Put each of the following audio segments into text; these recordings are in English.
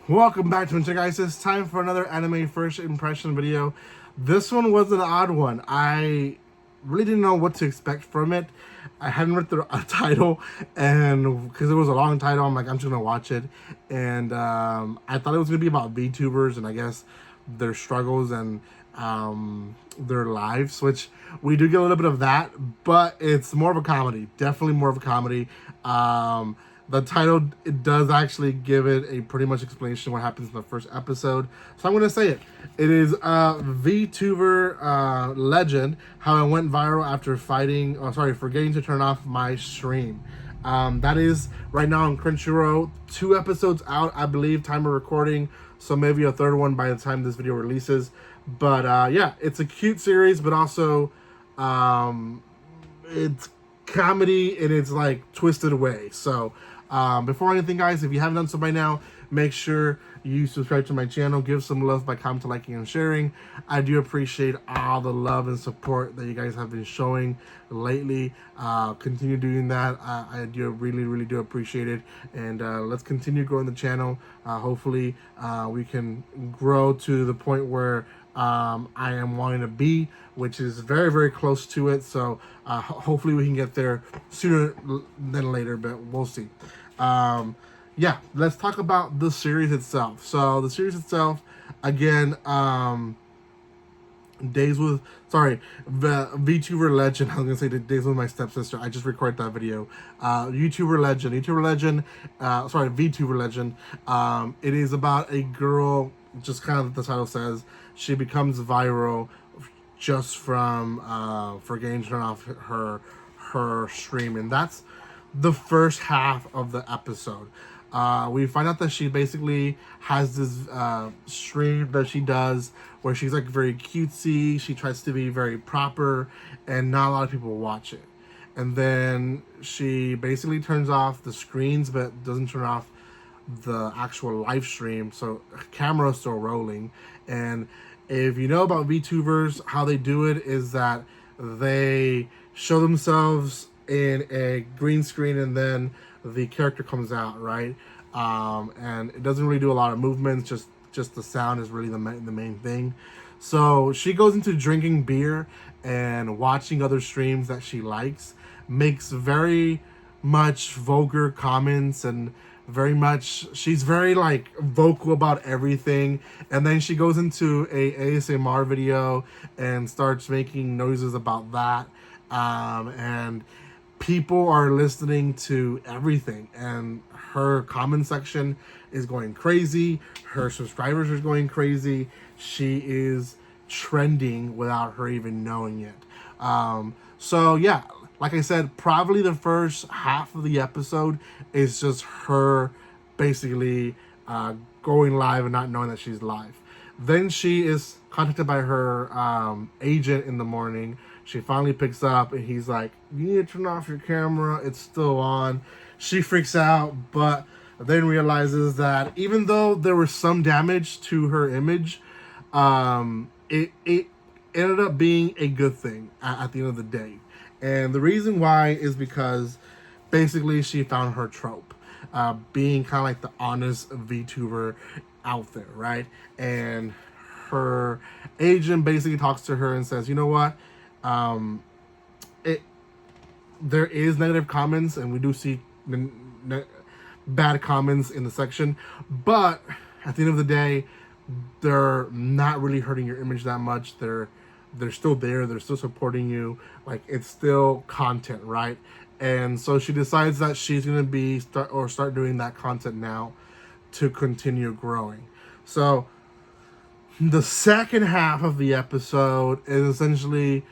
Welcome back to guys. It's time for another anime first impression video. This one was an odd one. I really didn't know what to expect from it. I hadn't read the title, and because it was a long title, I'm like, I'm just gonna watch it. And I thought it was gonna be about VTubers and I guess their struggles and their lives, which we do get a little bit of that, but it's more of a comedy. Definitely more of a comedy. The title, it does actually give it a pretty much explanation of what happens in the first episode. So I'm going to say it. It is VTuber legend, how I went viral after forgetting to turn off my stream. That is right now on Crunchyroll. 2 episodes out, I believe, time of recording. So maybe a third one by the time this video releases. But yeah, it's a cute series, but also it's comedy in its like twisted way. So before anything, guys, if you haven't done so by now, make sure you subscribe to my channel, give some love by commenting, liking, and sharing. I do appreciate all the love and support that you guys have been showing lately. Continue doing that. I do really do appreciate it, and let's continue growing the channel. Hopefully we can grow to the point where I am wanting to be, which is very close to it. So hopefully we can get there sooner than later, but we'll see. Yeah, let's talk about the series itself. So the series itself, again, the VTuber legend. I was gonna say the Days with my stepsister. I just recorded that video. VTuber legend. VTuber legend. It is about a girl. Just kind of the title says, she becomes viral just from forgetting to turn off her stream, and that's the first half of the episode. We find out that she basically has this stream that she does where she's like very cutesy. She tries to be very proper, and not a lot of people watch it. And then she basically turns off the screens, but doesn't turn off the actual live stream, so camera is still rolling. And if you know about VTubers, how they do it is that they show themselves in a green screen and then the character comes out, right? And it doesn't really do a lot of movements, just the sound is really the main thing. So she goes into drinking beer and watching other streams that she likes, makes very much vulgar comments, and she's very like vocal about everything. And then she goes into a ASMR video and starts making noises about that, and people are listening to everything, and her comment section is going crazy, her subscribers are going crazy. She is trending without her even knowing it. So yeah, like I said, probably the first half of the episode is just her basically going live and not knowing that she's live. Then she is contacted by her agent in the morning. She finally picks up and he's like, you need to turn off your camera, it's still on. She freaks out, but then realizes that even though there was some damage to her image, it ended up being a good thing at the end of the day. And the reason why is because basically she found her trope, being kind of like the honest VTuber out there, right? And her agent basically talks to her and says, you know what, there is negative comments, and we do see bad comments in the section, but at the end of the day, they're not really hurting your image that much. They're still there, they're still supporting you, like it's still content, right? And so she decides that she's gonna start doing that content now to continue growing. So the second half of the episode is essentially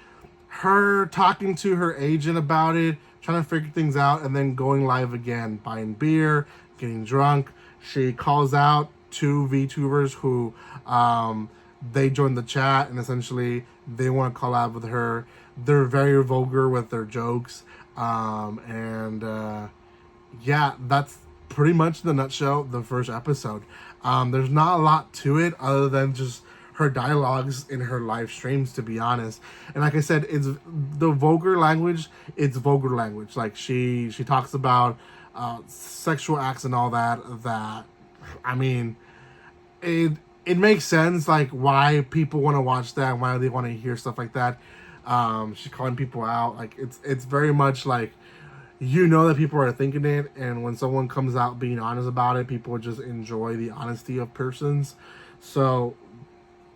her talking to her agent about it, trying to figure things out, and then going live again, buying beer, getting drunk. She calls out 2 VTubers who they joined the chat, and essentially they want to collab with her. They're very vulgar with their jokes, yeah, that's pretty much in a nutshell the first episode. There's not a lot to it other than just her dialogues in her live streams, to be honest. And like I said, it's the vulgar language. It's vulgar language. Like she talks about sexual acts and all that. I mean, it makes sense, like, why people want to watch that, why they want to hear stuff like that. She's calling people out. Like, it's very much like, you know that people are thinking it, and when someone comes out being honest about it, people just enjoy the honesty of persons. So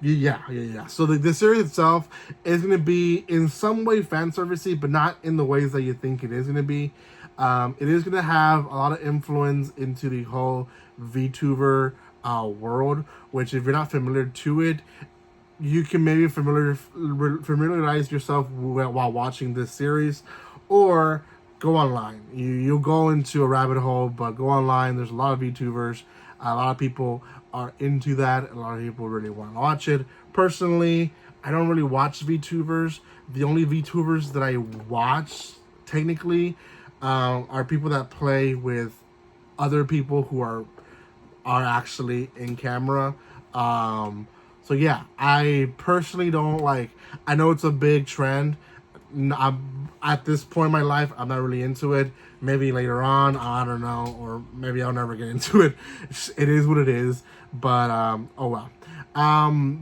yeah. So the series itself is going to be in some way fan servicey, but not in the ways that you think it is going to be. It is going to have a lot of influence into the whole VTuber world, which, if you're not familiar to it, you can maybe familiarize yourself while watching this series, or go online. You'll go into a rabbit hole, but go online. There's a lot of VTubers. A lot of people are into that. A lot of people really want to watch it. Personally, I don't really watch VTubers. The only VTubers that I watch, technically, are people that play with other people who are actually in camera. So yeah, I personally don't like. I know it's a big trend. At this point in my life, I'm not really into it. Maybe later on, I don't know, or maybe I'll never get into it. It is what it is. But oh well.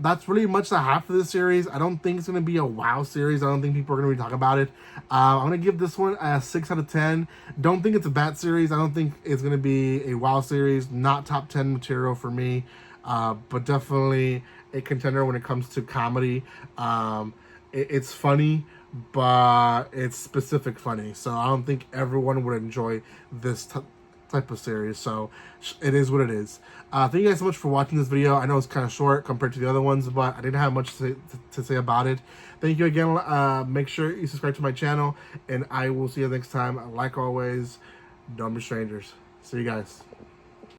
That's really much the half of this series. I don't think it's gonna be a wow series. I don't think people are gonna be talking about it. I'm gonna give this one a 6 out of 10. Don't think it's a bad series. I don't think it's gonna be a wow series. Not top 10 material for me, but definitely a contender when it comes to comedy. It's funny, but it's specific funny. So I don't think everyone would enjoy this type of series. So it is what it is. Thank you guys so much for watching this video. I know it's kind of short compared to the other ones, but I didn't have much to say about it. Thank you again. Make sure you subscribe to my channel, and I will see you next time. Like always, don't be strangers. See you guys.